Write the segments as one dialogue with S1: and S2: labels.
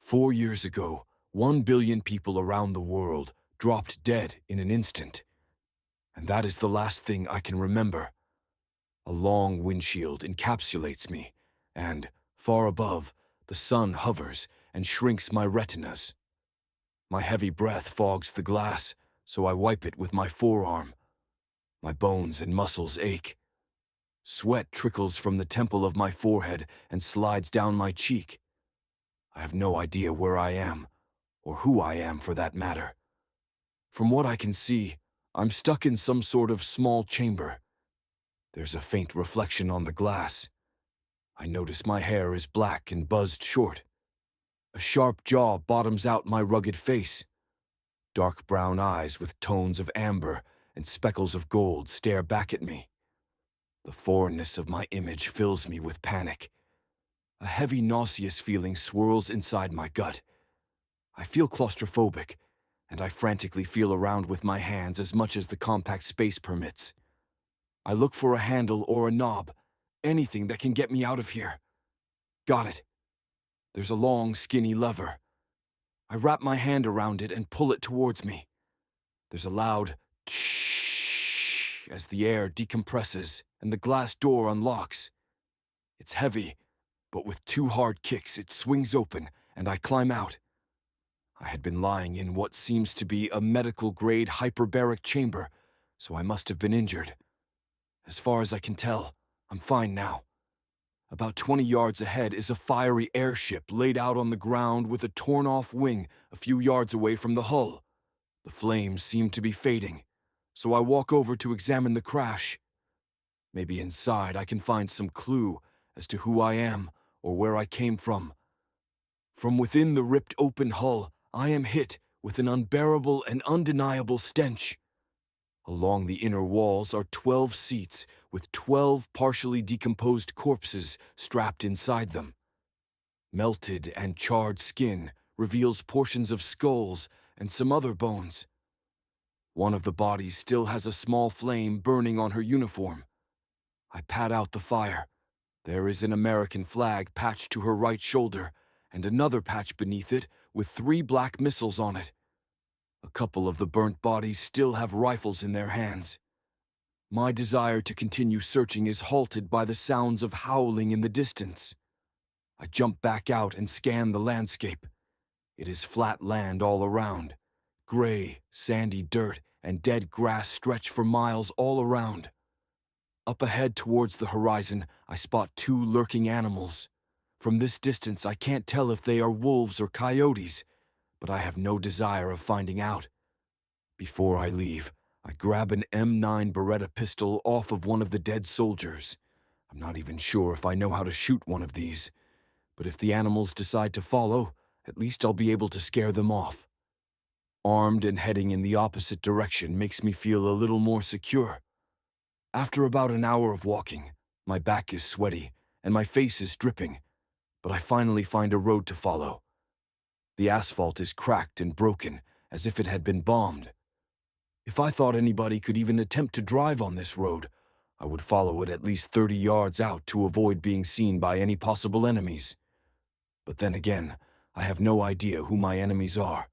S1: 4 years ago, 1 billion people around the world dropped dead in an instant. And that is the last thing I can remember. A long windshield encapsulates me, and, far above, the sun hovers and shrinks my retinas. My heavy breath fogs the glass, so I wipe it with my forearm. My bones and muscles ache. Sweat trickles from the temple of my forehead and slides down my cheek. I have no idea where I am, or who I am for that matter. From what I can see, I'm stuck in some sort of small chamber. There's a faint reflection on the glass. I notice my hair is black and buzzed short. A sharp jaw bottoms out my rugged face. Dark brown eyes with tones of amber and speckles of gold stare back at me. The foreignness of my image fills me with panic. A heavy, nauseous feeling swirls inside my gut. I feel claustrophobic, and I frantically feel around with my hands as much as the compact space permits. I look for a handle or a knob, anything that can get me out of here. Got it. There's a long, skinny lever. I wrap my hand around it and pull it towards me. There's a loud tsh as the air decompresses and the glass door unlocks. It's heavy, but with 2 hard kicks it swings open and I climb out. I had been lying in what seems to be a medical-grade hyperbaric chamber, so I must have been injured. As far as I can tell, I'm fine now. About 20 yards ahead is a fiery airship laid out on the ground with a torn-off wing a few yards away from the hull. The flames seem to be fading, so I walk over to examine the crash. Maybe inside I can find some clue as to who I am or where I came from. From within the ripped open hull, I am hit with an unbearable and undeniable stench. Along the inner walls are 12 seats with 12 partially decomposed corpses strapped inside them. Melted and charred skin reveals portions of skulls and some other bones. One of the bodies still has a small flame burning on her uniform. I pat out the fire. There is an American flag patched to her right shoulder, and another patch beneath it with 3 black missiles on it. A couple of the burnt bodies still have rifles in their hands. My desire to continue searching is halted by the sounds of howling in the distance. I jump back out and scan the landscape. It is flat land all around. Gray, sandy dirt and dead grass stretch for miles all around. Up ahead towards the horizon, I spot 2 lurking animals. From this distance, I can't tell if they are wolves or coyotes, but I have no desire of finding out. Before I leave, I grab an M9 Beretta pistol off of one of the dead soldiers. I'm not even sure if I know how to shoot one of these, but if the animals decide to follow, at least I'll be able to scare them off. Armed and heading in the opposite direction makes me feel a little more secure. After about an hour of walking, my back is sweaty and my face is dripping, but I finally find a road to follow. The asphalt is cracked and broken, as if it had been bombed. If I thought anybody could even attempt to drive on this road, I would follow it at least 30 yards out to avoid being seen by any possible enemies. But then again, I have no idea who my enemies are.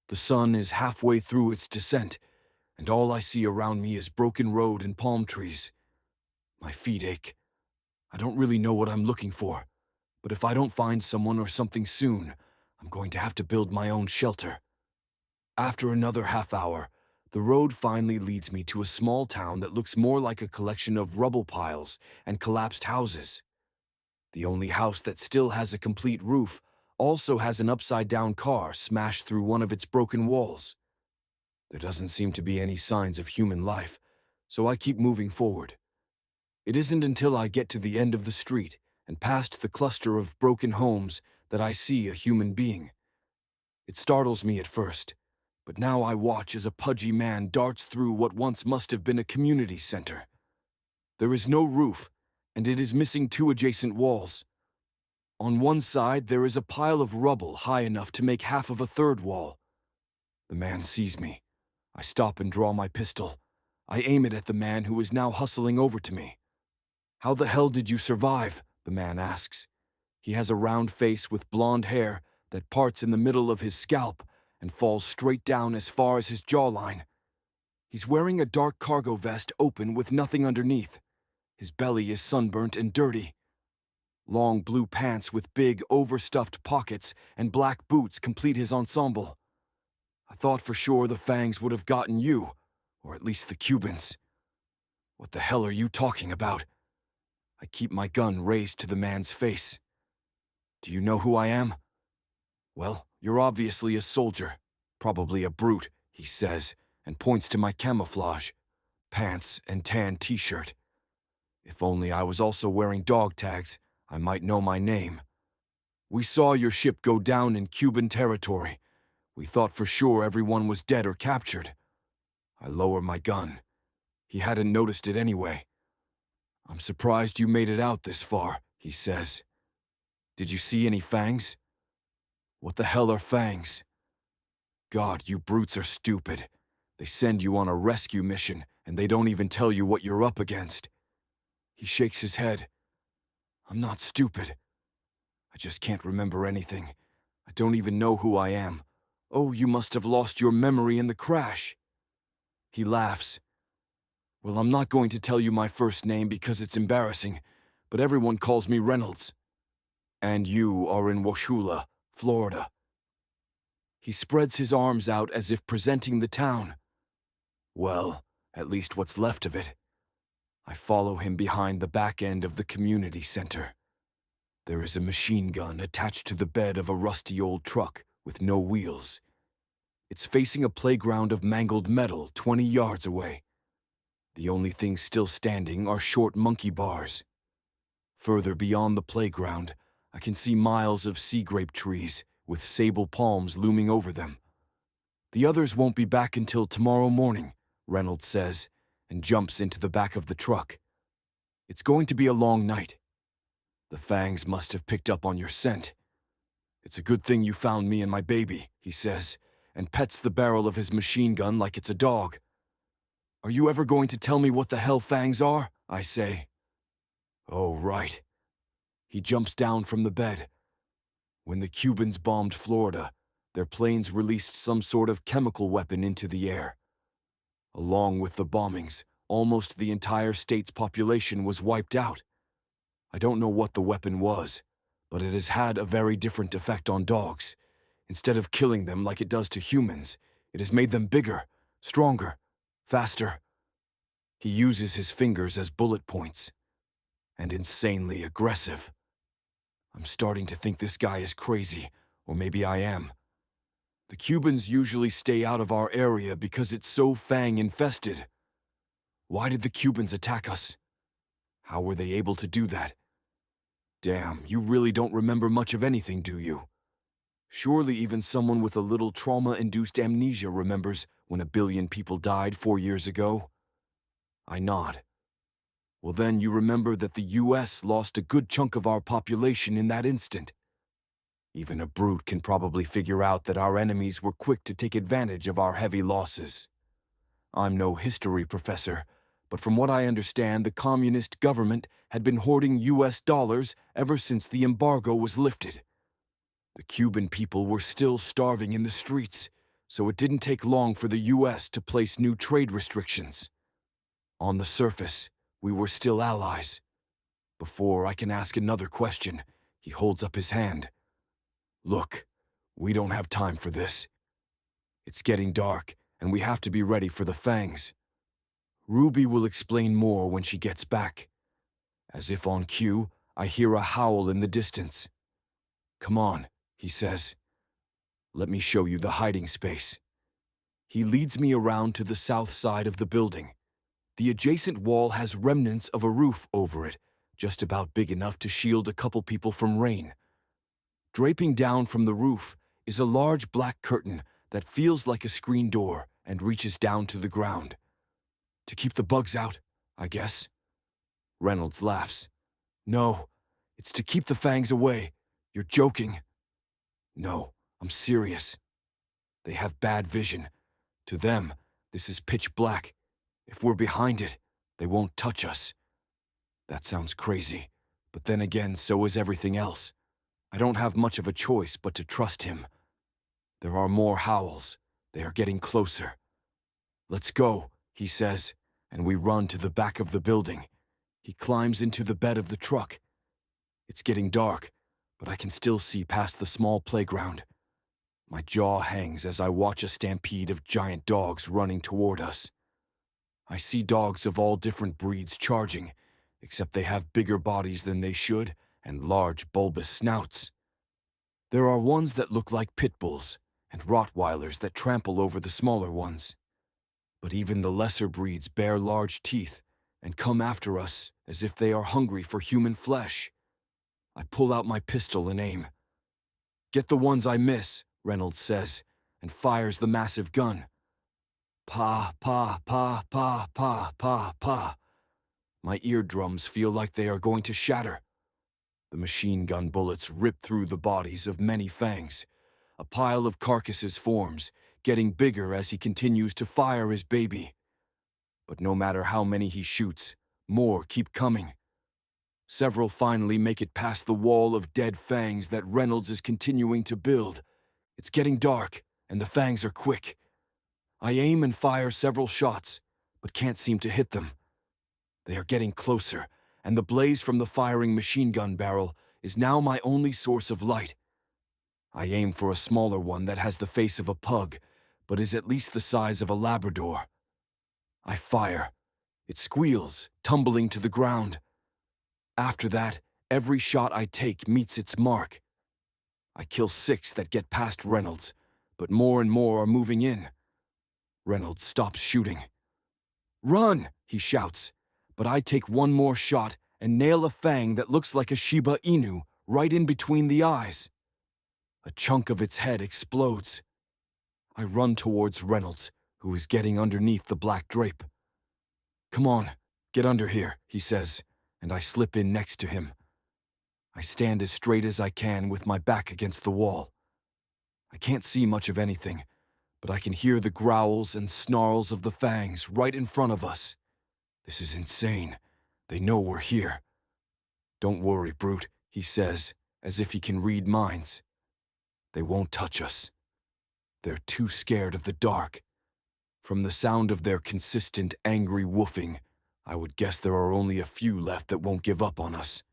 S1: The sun is halfway through its descent, and all I see around me is broken road and palm trees. My feet ache. I don't really know what I'm looking for, but if I don't find someone or something soon, I'm going to have to build my own shelter. After another half hour, the road finally leads me to a small town that looks more like a collection of rubble piles and collapsed houses. The only house that still has a complete roof also has an upside-down car smashed through one of its broken walls. There doesn't seem to be any signs of human life, so I keep moving forward. It isn't until I get to the end of the street and past the cluster of broken homes that I see a human being. It startles me at first, but now I watch as a pudgy man darts through what once must have been a community center. There is no roof, and it is missing 2 adjacent walls. On one side, there is a pile of rubble high enough to make half of a 3rd wall. The man sees me. I stop and draw my pistol. I aim it at the man who is now hustling over to me. "How the hell did you survive?" the man asks. He has a round face with blonde hair, that parts in the middle of his scalp and falls straight down as far as his jawline. He's wearing a dark cargo vest open with nothing underneath. His belly is sunburnt and dirty. Long blue pants with big, overstuffed pockets and black boots complete his ensemble. I thought for sure the fangs would have gotten you, or at least the Cubans. What the hell are you talking about? I keep my gun raised to the man's face. Do you know who I am? Well, you're obviously a soldier, probably a brute, he says, and points to my camouflage, pants and tan t-shirt. If only I was also wearing dog tags, I might know my name. We saw your ship go down in Cuban territory. We thought for sure everyone was dead or captured. I lower my gun. He hadn't noticed it anyway. I'm surprised you made it out this far, he says. Did you see any fangs? What the hell are fangs? God, you brutes are stupid. They send you on a rescue mission, and they don't even tell you what you're up against. He shakes his head. I'm not stupid. I just can't remember anything. I don't even know who I am. Oh, you must have lost your memory in the crash. He laughs. Well, I'm not going to tell you my first name because it's embarrassing, but everyone calls me Reynolds. And you are in Washula, Florida. He spreads his arms out as if presenting the town. Well, at least what's left of it. I follow him behind the back end of the community center. There is a machine gun attached to the bed of a rusty old truck with no wheels. It's facing a playground of mangled metal 20 yards away. The only things still standing are short monkey bars. Further beyond the playground, I can see miles of sea grape trees with sable palms looming over them. The others won't be back until tomorrow morning, Reynolds says, and jumps into the back of the truck. It's going to be a long night. The fangs must have picked up on your scent. It's a good thing you found me and my baby, he says, and pets the barrel of his machine gun like it's a dog. Are you ever going to tell me what the hell fangs are? I say. Oh, right. He jumps down from the bed. When the Cubans bombed Florida, their planes released some sort of chemical weapon into the air. Along with the bombings, almost the entire state's population was wiped out. I don't know what the weapon was, but it has had a very different effect on dogs. Instead of killing them like it does to humans, it has made them bigger, stronger, faster. He uses his fingers as bullet points, and insanely aggressive. I'm starting to think this guy is crazy, or maybe I am. The Cubans usually stay out of our area because it's so fang-infested. Why did the Cubans attack us? How were they able to do that? Damn, you really don't remember much of anything, do you? Surely even someone with a little trauma-induced amnesia remembers when 1 billion people died 4 years ago. I nod. Well then you remember that the US lost a good chunk of our population in that instant. Even a brute can probably figure out that our enemies were quick to take advantage of our heavy losses. I'm no history professor, but from what I understand, the communist government had been hoarding US dollars ever since the embargo was lifted. The Cuban people were still starving in the streets, so it didn't take long for the US to place new trade restrictions. On the surface, we were still allies. Before I can ask another question, he holds up his hand. Look, we don't have time for this. It's getting dark, and we have to be ready for the fangs. Ruby will explain more when she gets back. As if on cue, I hear a howl in the distance. Come on, he says. Let me show you the hiding space. He leads me around to the south side of the building. The adjacent wall has remnants of a roof over it, just about big enough to shield a couple people from rain. Draping down from the roof is a large black curtain that feels like a screen door and reaches down to the ground. To keep the bugs out, I guess. Reynolds laughs. No, it's to keep the fangs away. You're joking. No, I'm serious. They have bad vision. To them, this is pitch black. If we're behind it, they won't touch us. That sounds crazy, but then again, so is everything else. I don't have much of a choice but to trust him. There are more howls. They are getting closer. "Let's go," he says, and we run to the back of the building. He climbs into the bed of the truck. It's getting dark, but I can still see past the small playground. My jaw hangs as I watch a stampede of giant dogs running toward us. I see dogs of all different breeds charging, except they have bigger bodies than they should and large bulbous snouts. There are ones that look like pit bulls and Rottweilers that trample over the smaller ones. But even the lesser breeds bear large teeth and come after us as if they are hungry for human flesh. I pull out my pistol and aim. "Get the ones I miss," Reynolds says, and fires the massive gun. Pa, pa, pa, pa, pa, pa, pa. My eardrums feel like they are going to shatter. The machine gun bullets rip through the bodies of many fangs. A pile of carcasses forms, getting bigger as he continues to fire his baby. But no matter how many he shoots, more keep coming. Several finally make it past the wall of dead fangs that Reynolds is continuing to build. It's getting dark, and the fangs are quick. I aim and fire several shots, but can't seem to hit them. They are getting closer, and the blaze from the firing machine gun barrel is now my only source of light. I aim for a smaller one that has the face of a pug, but is at least the size of a Labrador. I fire. It squeals, tumbling to the ground. After that, every shot I take meets its mark. I kill 6 that get past Reynolds, but more and more are moving in. Reynolds stops shooting. "Run!" he shouts, but I take one more shot and nail a fang that looks like a Shiba Inu right in between the eyes. A chunk of its head explodes. I run towards Reynolds, who is getting underneath the black drape. "Come on, get under here," he says, and I slip in next to him. I stand as straight as I can with my back against the wall. I can't see much of anything, but I can hear the growls and snarls of the fangs right in front of us. This is insane. They know we're here. "Don't worry, brute," he says, as if he can read minds. "They won't touch us. They're too scared of the dark." From the sound of their consistent, angry woofing, I would guess there are only a few left that won't give up on us.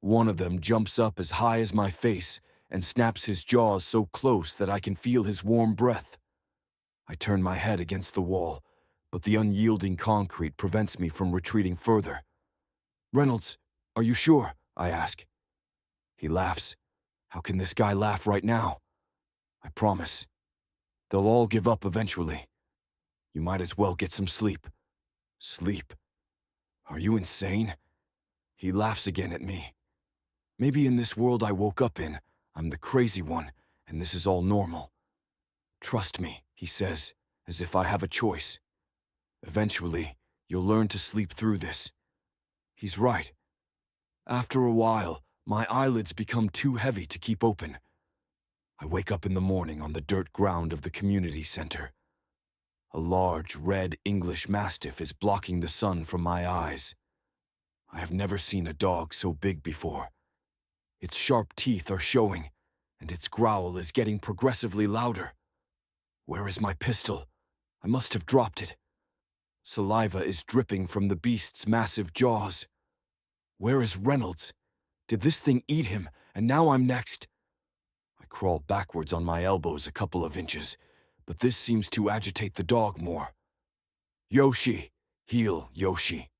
S1: One of them jumps up as high as my face and snaps his jaws so close that I can feel his warm breath. I turn my head against the wall, but the unyielding concrete prevents me from retreating further. "Reynolds, are you sure?" I ask. He laughs. How can this guy laugh right now? I promise. They'll all give up eventually. You might as well get some sleep. Sleep? Are you insane? He laughs again at me. Maybe in this world I woke up in, I'm the crazy one, and this is all normal. Trust me, he says, as if I have a choice. Eventually, you'll learn to sleep through this. He's right. After a while, my eyelids become too heavy to keep open. I wake up in the morning on the dirt ground of the community center. A large, red English Mastiff is blocking the sun from my eyes. I have never seen a dog so big before. Its sharp teeth are showing, and its growl is getting progressively louder. Where is my pistol? I must have dropped it. Saliva is dripping from the beast's massive jaws. Where is Reynolds? Did this thing eat him, and now I'm next? I crawl backwards on my elbows a couple of inches, but this seems to agitate the dog more. Yoshi! Heel, Yoshi!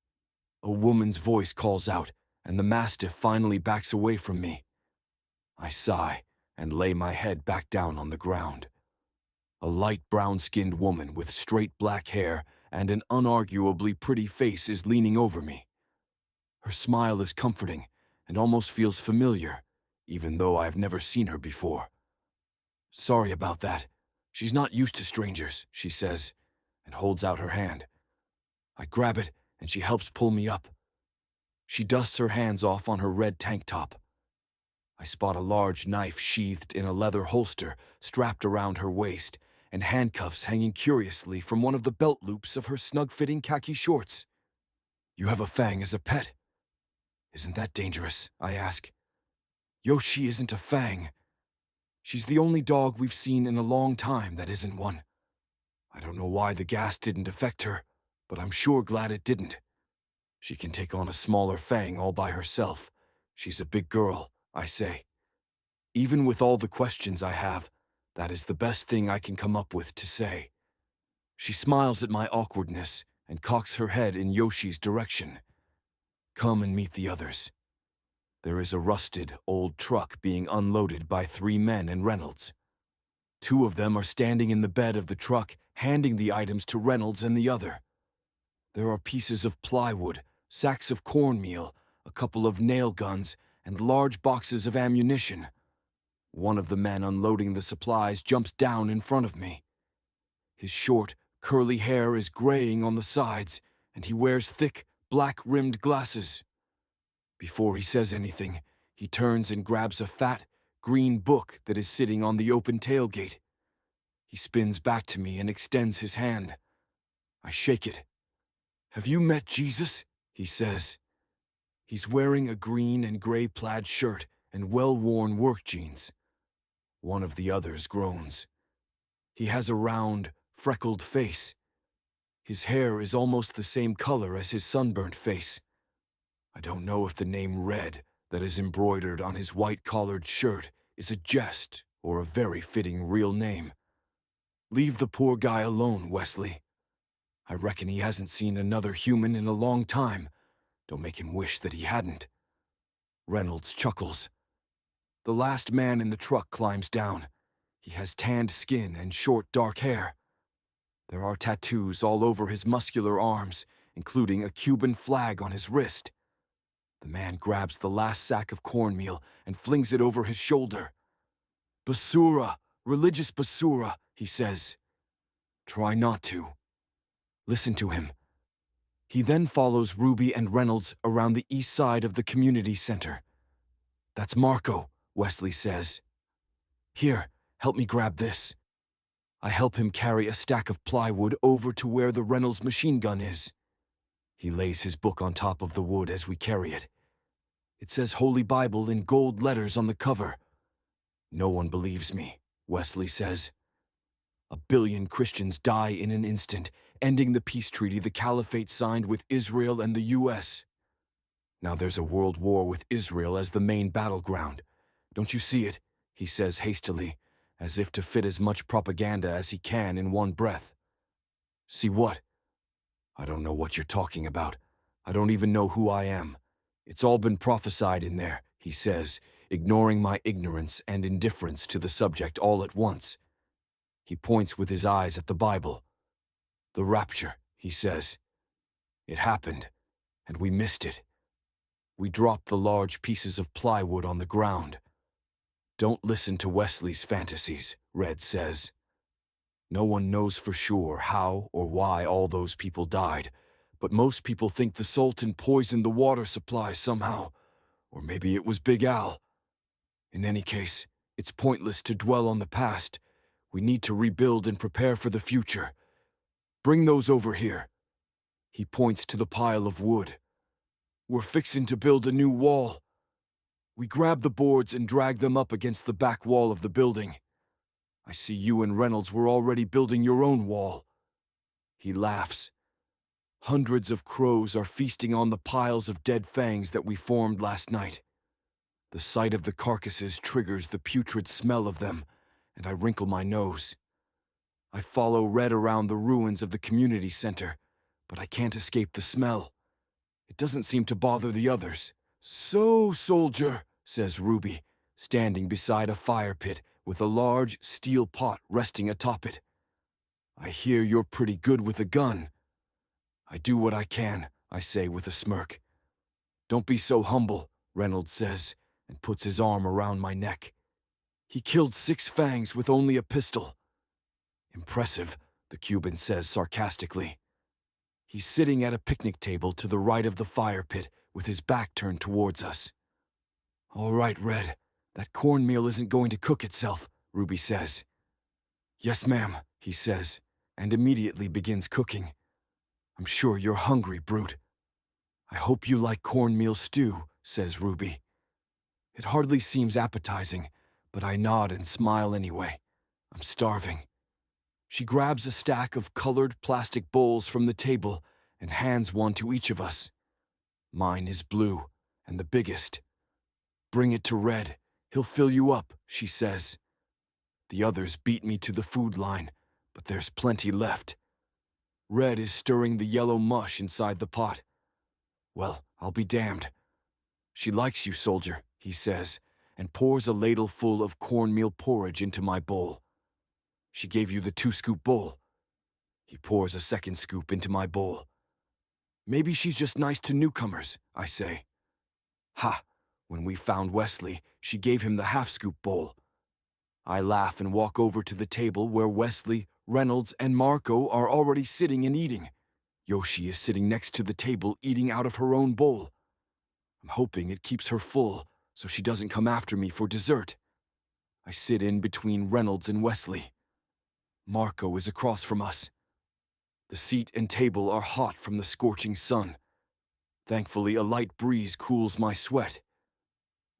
S1: A woman's voice calls out, and the Mastiff finally backs away from me. I sigh and lay my head back down on the ground. A light brown-skinned woman with straight black hair and an unarguably pretty face is leaning over me. Her smile is comforting and almost feels familiar, even though I've never seen her before. Sorry about that. She's not used to strangers, she says, and holds out her hand. I grab it, and she helps pull me up. She dusts her hands off on her red tank top. I spot a large knife sheathed in a leather holster strapped around her waist, and handcuffs hanging curiously from one of the belt loops of her snug-fitting khaki shorts. You have a fang as a pet. Isn't that dangerous? I ask. Yoshi isn't a fang. She's the only dog we've seen in a long time that isn't one. I don't know why the gas didn't affect her, but I'm sure glad it didn't. She can take on a smaller fang all by herself. She's a big girl, I say. Even with all the questions I have, that is the best thing I can come up with to say. She smiles at my awkwardness and cocks her head in Yoshi's direction. Come and meet the others. There is a rusted, old truck being unloaded by 3 men and Reynolds. 2 of them are standing in the bed of the truck, handing the items to Reynolds and the other. There are pieces of plywood, sacks of cornmeal, a couple of nail guns, and large boxes of ammunition. One of the men unloading the supplies jumps down in front of me. His short, curly hair is graying on the sides, and he wears thick, black-rimmed glasses. Before he says anything, he turns and grabs a fat, green book that is sitting on the open tailgate. He spins back to me and extends his hand. I shake it. "Have you met Jesus?" he says. He's wearing a green and gray plaid shirt and well-worn work jeans. One of the others groans. He has a round, freckled face. His hair is almost the same color as his sunburnt face. I don't know if the name Red that is embroidered on his white-collared shirt is a jest or a very fitting real name. Leave the poor guy alone, Wesley. I reckon he hasn't seen another human in a long time. Don't make him wish that he hadn't. Reynolds chuckles. The last man in the truck climbs down. He has tanned skin and short, dark hair. There are tattoos all over his muscular arms, including a Cuban flag on his wrist. The man grabs the last sack of cornmeal and flings it over his shoulder. "Basura, religious basura," he says. Try not to. Listen to him. He then follows Ruby and Reynolds around the east side of the community center. "That's Marco," Wesley says. "Here, help me grab this." I help him carry a stack of plywood over to where the Reynolds machine gun is. He lays his book on top of the wood as we carry it. It says Holy Bible in gold letters on the cover. "No one believes me," Wesley says. "1 billion Christians die in an instant, ending the peace treaty the Caliphate signed with Israel and the U.S. Now there's a world war with Israel as the main battleground. Don't you see it?" he says hastily, as if to fit as much propaganda as he can in one breath. "See what?" "I don't know what you're talking about. I don't even know who I am. It's all been prophesied in there," he says, ignoring my ignorance and indifference to the subject all at once. He points with his eyes at the Bible. "The rapture," he says. "It happened, and we missed it. We dropped the large pieces of plywood on the ground." "Don't listen to Wesley's fantasies," Red says. "No one knows for sure how or why all those people died, but most people think the Sultan poisoned the water supply somehow, or maybe it was Big Al. In any case, it's pointless to dwell on the past. We need to rebuild and prepare for the future. Bring those over here." He points to the pile of wood. "We're fixin' to build a new wall." We grab the boards and drag them up against the back wall of the building. "I see you and Reynolds were already building your own wall." He laughs. "Hundreds of crows are feasting on the piles of dead fangs that we formed last night. The sight of the carcasses triggers the putrid smell of them, and I wrinkle my nose. I follow Red around the ruins of the community center, but I can't escape the smell. It doesn't seem to bother the others. "So, soldier," says Ruby, standing beside a fire pit with a large steel pot resting atop it. "I hear you're pretty good with a gun." "I do what I can," I say with a smirk. "Don't be so humble," Reynolds says, and puts his arm around my neck. "He killed 6 fangs with only a pistol." "Impressive," the Cuban says sarcastically. He's sitting at a picnic table to the right of the fire pit with his back turned towards us. "All right, Red, that cornmeal isn't going to cook itself," Ruby says. "Yes, ma'am," he says, and immediately begins cooking. "I'm sure you're hungry, Brute." "I hope you like cornmeal stew," says Ruby. It hardly seems appetizing, but I nod and smile anyway. I'm starving. She grabs a stack of colored plastic bowls from the table and hands one to each of us. Mine is blue, and the biggest. Bring it to Red. He'll fill you up, she says. The others beat me to the food line, but there's plenty left. Red is stirring the yellow mush inside the pot. Well, I'll be damned. She likes you, soldier, he says, and pours a ladle full of cornmeal porridge into my bowl. She gave you the 2-scoop bowl. He pours a second scoop into my bowl. Maybe she's just nice to newcomers, I say. Ha! When we found Wesley, she gave him the half-scoop bowl. I laugh and walk over to the table where Wesley, Reynolds, and Marco are already sitting and eating. Yoshi is sitting next to the table eating out of her own bowl. I'm hoping it keeps her full so she doesn't come after me for dessert. I sit in between Reynolds and Wesley. Marco is across from us. The seat and table are hot from the scorching sun. Thankfully, a light breeze cools my sweat.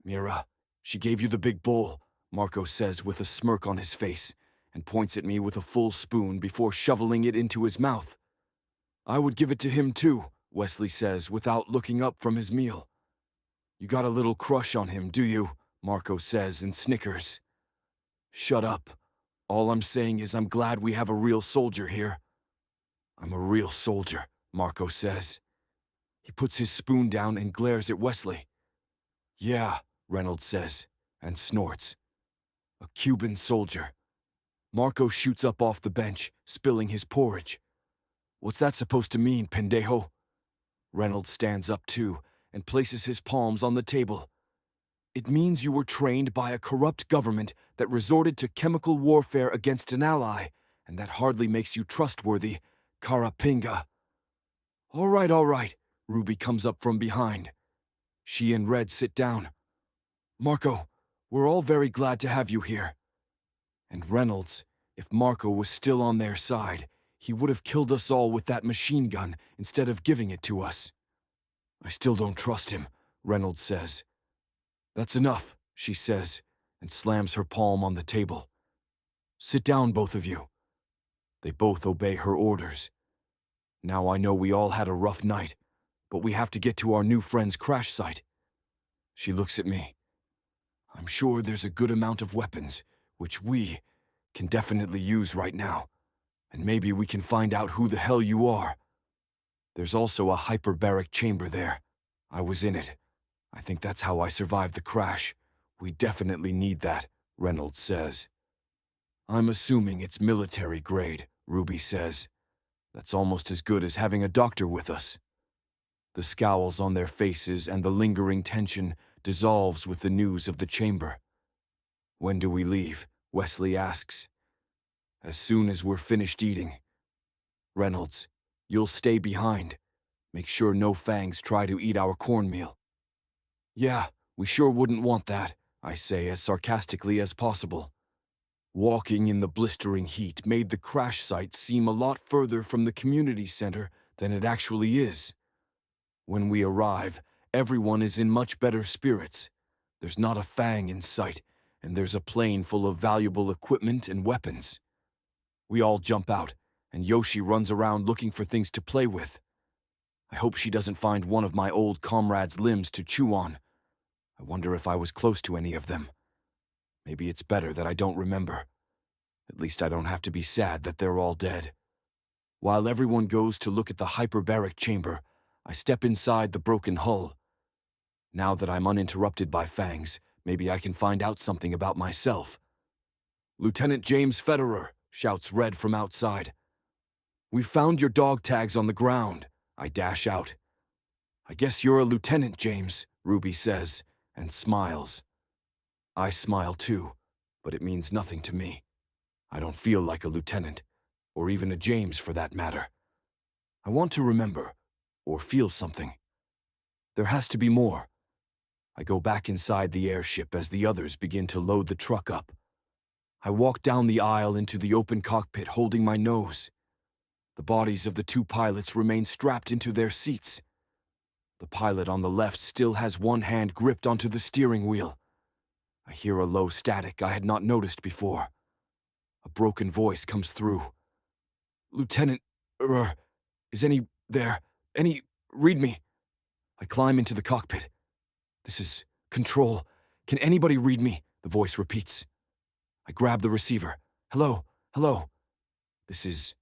S1: Mira, she gave you the big bowl, Marco says with a smirk on his face, and points at me with a full spoon before shoveling it into his mouth. I would give it to him too, Wesley says without looking up from his meal. You got a little crush on him, do you? Marco says and snickers. Shut up. All I'm saying is I'm glad we have a real soldier here. I'm a real soldier, Marco says. He puts his spoon down and glares at Wesley. Yeah, Reynolds says, and snorts. A Cuban soldier. Marco shoots up off the bench, spilling his porridge. What's that supposed to mean, pendejo? Reynolds stands up too and places his palms on the table. It means you were trained by a corrupt government that resorted to chemical warfare against an ally, and that hardly makes you trustworthy, Carapinga. All right, Ruby comes up from behind. She and Red sit down. Marco, we're all very glad to have you here. And Reynolds, if Marco was still on their side, he would have killed us all with that machine gun instead of giving it to us. I still don't trust him, Reynolds says. That's enough, she says, and slams her palm on the table. Sit down, both of you. They both obey her orders. Now I know we all had a rough night, but we have to get to our new friend's crash site. She looks at me. I'm sure there's a good amount of weapons, which we can definitely use right now, and maybe we can find out who the hell you are. There's also a hyperbaric chamber there. I was in it. I think that's how I survived the crash. We definitely need that, Reynolds says. I'm assuming it's military grade, Ruby says. That's almost as good as having a doctor with us. The scowls on their faces and the lingering tension dissolves with the news of the chamber. When do we leave? Wesley asks. As soon as we're finished eating. Reynolds, you'll stay behind. Make sure no fangs try to eat our cornmeal. Yeah, we sure wouldn't want that, I say as sarcastically as possible. Walking in the blistering heat made the crash site seem a lot further from the community center than it actually is. When we arrive, everyone is in much better spirits. There's not a fang in sight, and there's a plane full of valuable equipment and weapons. We all jump out, and Yoshi runs around looking for things to play with. I hope she doesn't find one of my old comrades' limbs to chew on. I wonder if I was close to any of them. Maybe it's better that I don't remember. At least I don't have to be sad that they're all dead. While everyone goes to look at the hyperbaric chamber, I step inside the broken hull. Now that I'm uninterrupted by fangs, maybe I can find out something about myself. Lieutenant James Federer, shouts Red from outside. We found your dog tags on the ground, I dash out. I guess you're a lieutenant, James, Ruby says, and smiles. I smile too, but it means nothing to me. I don't feel like a lieutenant, or even a James for that matter. I want to remember, or feel something. There has to be more. I go back inside the airship as the others begin to load the truck up. I walk down the aisle into the open cockpit holding my nose. The bodies of the two pilots remain strapped into their seats. The pilot on the left still has one hand gripped onto the steering wheel. I hear a low static I had not noticed before. A broken voice comes through. Lieutenant, is any there? Read me. I climb into the cockpit. This is Control. Can anybody read me? The voice repeats. I grab the receiver. Hello, hello. This is,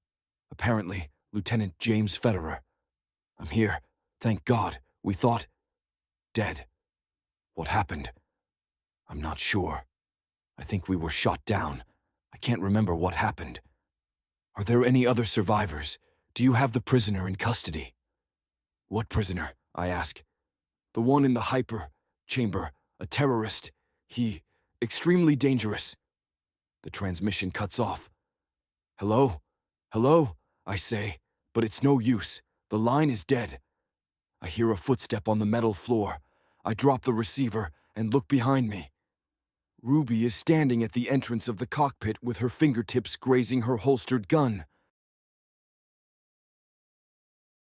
S1: apparently, Lieutenant James Federer. I'm here. Thank God. We thought... dead. What happened? I'm not sure. I think we were shot down. I can't remember what happened. Are there any other survivors? Do you have the prisoner in custody? What prisoner? I ask. The one in the hyper chamber, a terrorist. He, extremely dangerous. The transmission cuts off. Hello? Hello? I say, but it's no use. The line is dead. I hear a footstep on the metal floor. I drop the receiver and look behind me. Ruby is standing at the entrance of the cockpit with her fingertips grazing her holstered gun.